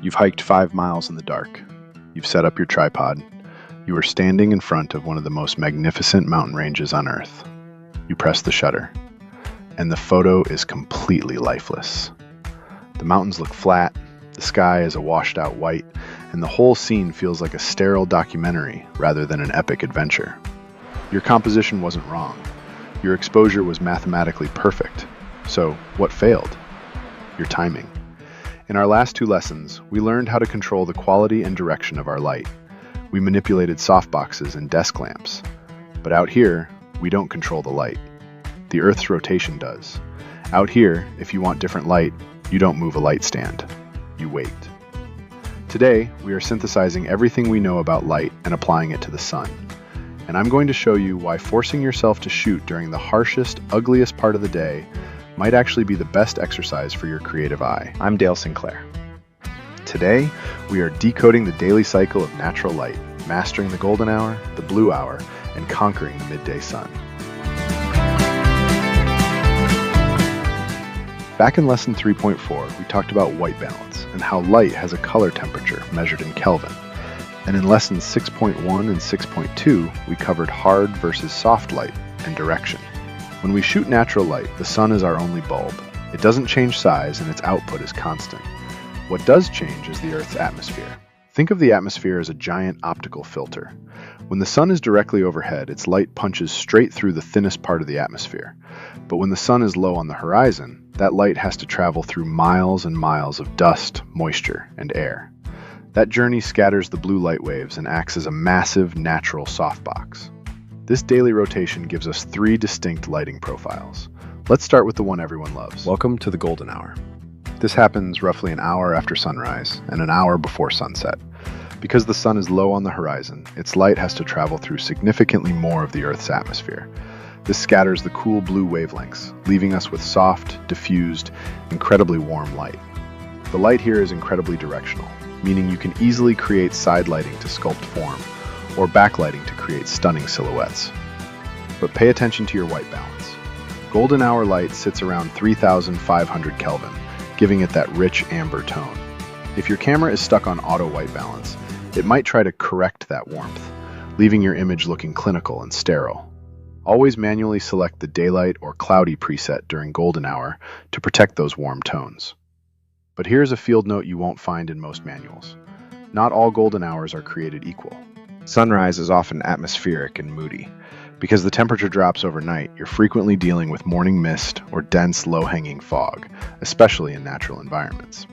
You've hiked 5 miles in the dark. You've set up your tripod. You are standing in front of one of the most magnificent mountain ranges on Earth. You press the shutter, and the photo is completely lifeless. The mountains look flat, the sky is a washed-out white, and the whole scene feels like a sterile documentary rather than an epic adventure. Your composition wasn't wrong. Your exposure was mathematically perfect. So, what failed? Your timing. In our last 2 lessons, we learned how to control the quality and direction of our light. We manipulated softboxes and desk lamps. But out here, we don't control the light. The Earth's rotation does. Out here, if you want different light, you don't move a light stand. You wait. Today, we are synthesizing everything we know about light and applying it to the sun. And I'm going to show you why forcing yourself to shoot during the harshest, ugliest part of the day might actually be the best exercise for your creative eye. I'm Dale Sinclair. Today, we are decoding the daily cycle of natural light, mastering the golden hour, the blue hour, and conquering the midday sun. Back in lesson 3.4, we talked about white balance and how light has a color temperature measured in Kelvin. And in lessons 6.1 and 6.2, we covered hard versus soft light and direction. When we shoot natural light, the sun is our only bulb. It doesn't change size and its output is constant. What does change is the Earth's atmosphere. Think of the atmosphere as a giant optical filter. When the sun is directly overhead, its light punches straight through the thinnest part of the atmosphere. But when the sun is low on the horizon, that light has to travel through miles and miles of dust, moisture, and air. That journey scatters the blue light waves and acts as a massive natural softbox. This daily rotation gives us 3 distinct lighting profiles. Let's start with the one everyone loves. Welcome to the golden hour. This happens roughly an hour after sunrise and an hour before sunset. Because the sun is low on the horizon, its light has to travel through significantly more of the Earth's atmosphere. This scatters the cool blue wavelengths, leaving us with soft, diffused, incredibly warm light. The light here is incredibly directional, meaning you can easily create side lighting to sculpt form, or backlighting to create stunning silhouettes. But pay attention to your white balance. Golden hour light sits around 3,500 Kelvin, giving it that rich amber tone. If your camera is stuck on auto white balance, it might try to correct that warmth, leaving your image looking clinical and sterile. Always manually select the daylight or cloudy preset during golden hour to protect those warm tones. But here's a field note you won't find in most manuals. Not all golden hours are created equal. Sunrise is often atmospheric and moody. Because the temperature drops overnight, you're frequently dealing with morning mist or dense, low-hanging fog, especially in natural environments.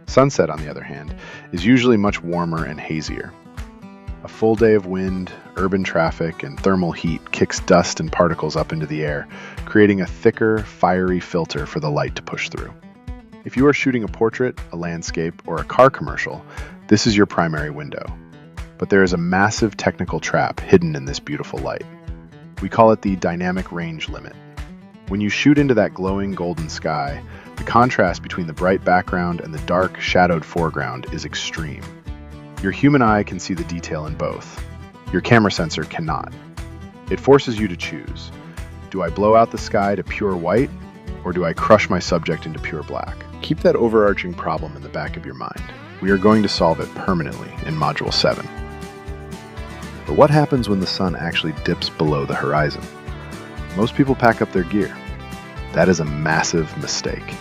Sunset, on the other hand, is usually much warmer and hazier. A full day of wind, urban traffic, and thermal heat kicks dust and particles up into the air, creating a thicker, fiery filter for the light to push through. If you are shooting a portrait, a landscape, or a car commercial, this is your primary window. But there is a massive technical trap hidden in this beautiful light. We call it the dynamic range limit. When you shoot into that glowing golden sky, the contrast between the bright background and the dark, shadowed foreground is extreme. Your human eye can see the detail in both. Your camera sensor cannot. It forces you to choose. Do I blow out the sky to pure white, or do I crush my subject into pure black? Keep that overarching problem in the back of your mind. We are going to solve it permanently in Module 7. But what happens when the sun actually dips below the horizon? Most people pack up their gear. That is a massive mistake.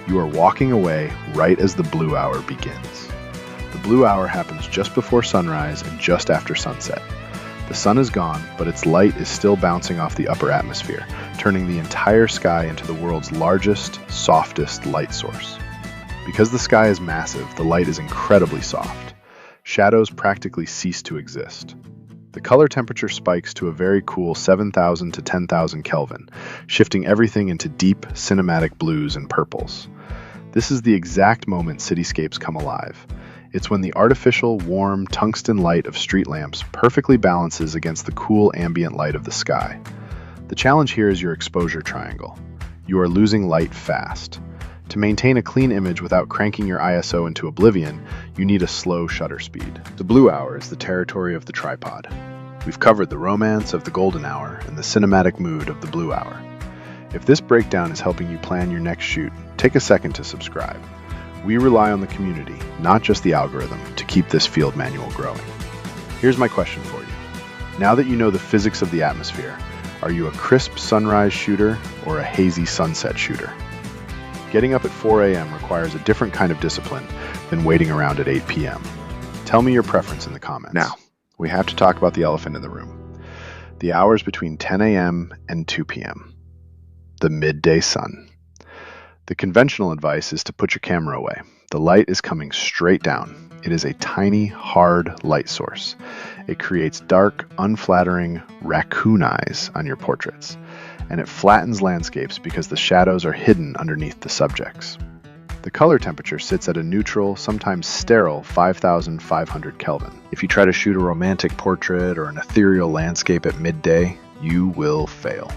You are walking away right as the blue hour begins. The blue hour happens just before sunrise and just after sunset. The sun is gone, but its light is still bouncing off the upper atmosphere, turning the entire sky into the world's largest, softest light source. Because the sky is massive, the light is incredibly soft. Shadows practically cease to exist. The color temperature spikes to a very cool 7,000 to 10,000 Kelvin, shifting everything into deep, cinematic blues and purples. This is the exact moment cityscapes come alive. It's when the artificial, warm, tungsten light of street lamps perfectly balances against the cool ambient light of the sky. The challenge here is your exposure triangle. You are losing light fast. To maintain a clean image without cranking your ISO into oblivion, you need a slow shutter speed. The blue hour is the territory of the tripod. We've covered the romance of the golden hour and the cinematic mood of the blue hour. If this breakdown is helping you plan your next shoot, take a second to subscribe. We rely on the community, not just the algorithm, to keep this field manual growing. Here's my question for you. Now that you know the physics of the atmosphere, are you a crisp sunrise shooter or a hazy sunset shooter? Getting up at 4 a.m. requires a different kind of discipline than waiting around at 8 p.m. Tell me your preference in the comments. Now, we have to talk about the elephant in the room. The hours between 10 a.m. and 2 p.m. The midday sun. The conventional advice is to put your camera away. The light is coming straight down. It is a tiny, hard light source. It creates dark, unflattering raccoon eyes on your portraits, and it flattens landscapes because the shadows are hidden underneath the subjects. The color temperature sits at a neutral, sometimes sterile 5,500 Kelvin. If you try to shoot a romantic portrait or an ethereal landscape at midday, you will fail.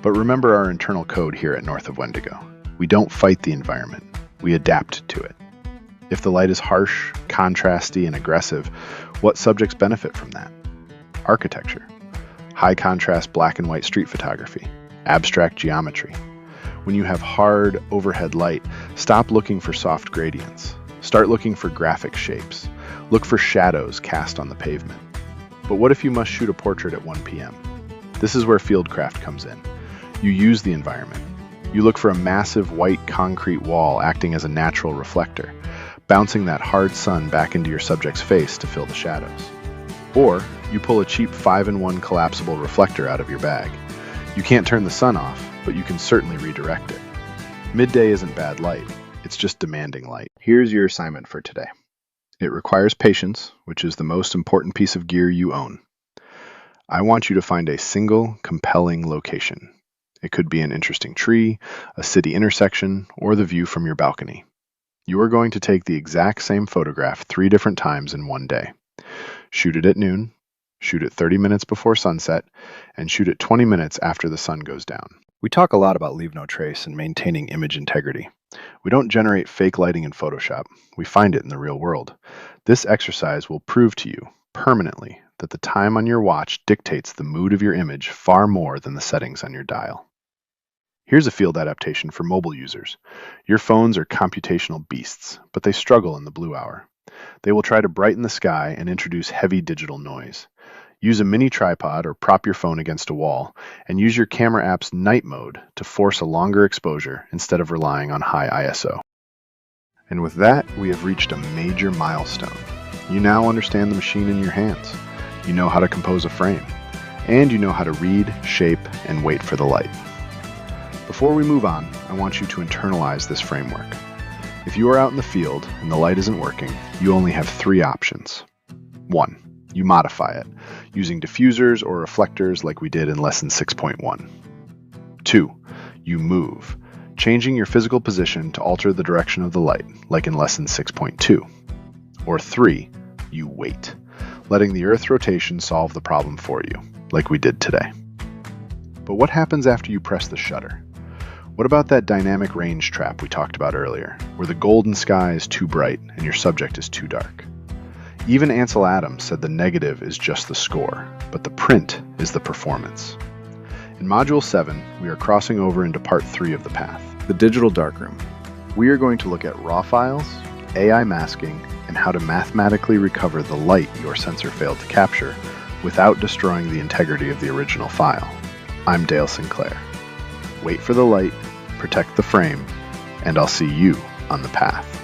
But remember our internal code here at North of Wendigo. We don't fight the environment, we adapt to it. If the light is harsh, contrasty, and aggressive, what subjects benefit from that? Architecture, high contrast black and white street photography, abstract geometry. When you have hard, overhead light, stop looking for soft gradients. Start looking for graphic shapes. Look for shadows cast on the pavement. But what if you must shoot a portrait at 1 p.m.? This is where Fieldcraft comes in. You use the environment. You look for a massive white concrete wall acting as a natural reflector, bouncing that hard sun back into your subject's face to fill the shadows. Or you pull a cheap 5-in-1 collapsible reflector out of your bag. You can't turn the sun off, but you can certainly redirect it. Midday isn't bad light, it's just demanding light. Here's your assignment for today. It requires patience, which is the most important piece of gear you own. I want you to find a single, compelling location. It could be an interesting tree, a city intersection, or the view from your balcony. You are going to take the exact same photograph 3 different times in one day. Shoot it at noon, shoot it 30 minutes before sunset, and shoot it 20 minutes after the sun goes down. We talk a lot about leave no trace and maintaining image integrity. We don't generate fake lighting in Photoshop. We find it in the real world. This exercise will prove to you, permanently, that the time on your watch dictates the mood of your image far more than the settings on your dial. Here's a field adaptation for mobile users. Your phones are computational beasts, but they struggle in the blue hour. They will try to brighten the sky and introduce heavy digital noise. Use a mini tripod or prop your phone against a wall, and use your camera app's night mode to force a longer exposure instead of relying on high ISO. And with that, we have reached a major milestone. You now understand the machine in your hands. You know how to compose a frame, and you know how to read, shape, and wait for the light. Before we move on, I want you to internalize this framework. If you are out in the field and the light isn't working, you only have 3 options. 1. You modify it, using diffusers or reflectors like we did in lesson 6.1. 2. You move, changing your physical position to alter the direction of the light, like in lesson 6.2. Or 3. You wait, letting the Earth's rotation solve the problem for you, like we did today. But what happens after you press the shutter? What about that dynamic range trap we talked about earlier, where the golden sky is too bright and your subject is too dark? Even Ansel Adams said the negative is just the score, but the print is the performance. In Module 7, we are crossing over into Part 3 of the path, the digital darkroom. We are going to look at raw files, AI masking, and how to mathematically recover the light your sensor failed to capture without destroying the integrity of the original file. I'm Dale Sinclair. Wait for the light, protect the frame, and I'll see you on the path.